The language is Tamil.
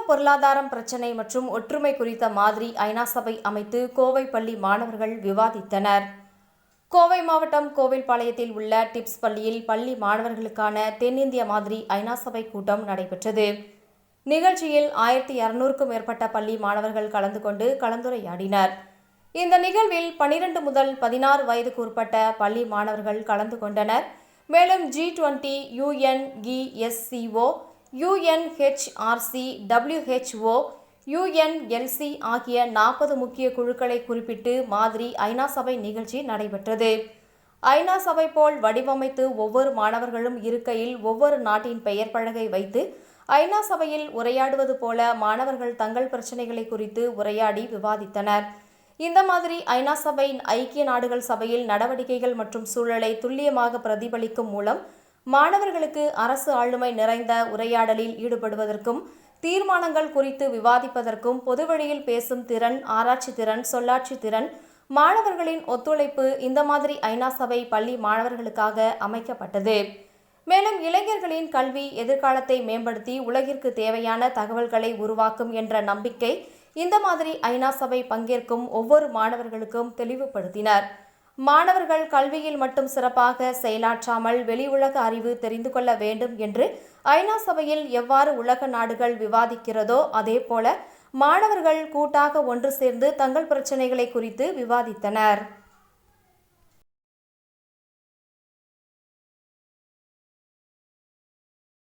சமூகம், பொருளாதாரம் பிரச்சினை மற்றும் ஒற்றுமை குறித்த மாதிரி ஐநா சபை அமைத்து கோவை பள்ளி மாணவர்கள் விவாதித்தனர். கோவை மாவட்டம் கோவில்பாளையத்தில் உள்ள டிப்ஸ் பள்ளியில் பள்ளி மாணவர்களுக்கான தென்னிந்திய மாதிரி ஐநா சபை கூட்டம் நடைபெற்றது. நிகழ்ச்சியில் 1200க்கும் மேற்பட்ட பள்ளி மாணவர்கள் கலந்து கொண்டு கலந்துரையாடினர். இந்த நிகழ்வில் 12 முதல் 16 வயதுக்கு உட்பட்ட பள்ளி மாணவர்கள் கலந்து கொண்டனர். மேலும் G20, UNESCO, UNHRC, WHO, UNLC ஆகிய 40 முக்கிய குழுக்களை குறிப்பிட்டு மாதிரி ஐநா சபை நிகழ்ச்சி நடைபெற்றது. ஐநா சபை போல் வடிவமைத்து ஒவ்வொரு மாணவர்களும் இருக்கையில் ஒவ்வொரு நாட்டின் பெயர் பலகை வைத்து ஐநா சபையில் உரையாடுவது போல மாணவர்கள் தங்கள் பிரச்சினைகளை குறித்து உரையாடி விவாதித்தனர். இந்த மாதிரி ஐநா சபை ஐக்கிய நாடுகள் சபையில் நடவடிக்கைகள் மற்றும் சூழலை துல்லியமாக பிரதிபலிக்கும் மூலம் மாணவர்களுக்கு அரசு ஆளுமை நிறைந்த உரையாடலில் ஈடுபடுவதற்கும் தீர்மானங்கள் குறித்து விவாதிப்பதற்கும் பொதுவெளியில் பேசும் திறன், ஆராய்ச்சி திறன், சொல்லாட்சி திறன், மாணவர்களின் ஒத்துழைப்பு இந்த மாதிரி ஐநா சபை பள்ளி மாணவர்களுக்காக அமைக்கப்பட்டது. மேலும் இளைஞர்களின் கல்வி எதிர்காலத்தை மேம்படுத்தி உலகிற்கு தேவையான தகவல்களை உருவாக்கும் என்ற நம்பிக்கை இந்த மாதிரி ஐநா சபை பங்கேற்கும் ஒவ்வொரு மாணவர்களுக்கும் தெளிவுபடுத்தினர். மாணவர்கள் கல்வியில் மட்டும் சிறப்பாக செயலாற்றாமல் வெளி உலக அறிவு தெரிந்து கொள்ள வேண்டும் என்று ஐநா சபையில் எவ்வாறு உலக நாடுகள் விவாதிக்கிறதோ அதேபோல மாணவர்கள் கூட்டாக ஒன்று சேர்ந்து தங்கள் பிரச்சினைகளை குறித்து விவாதித்தனர்.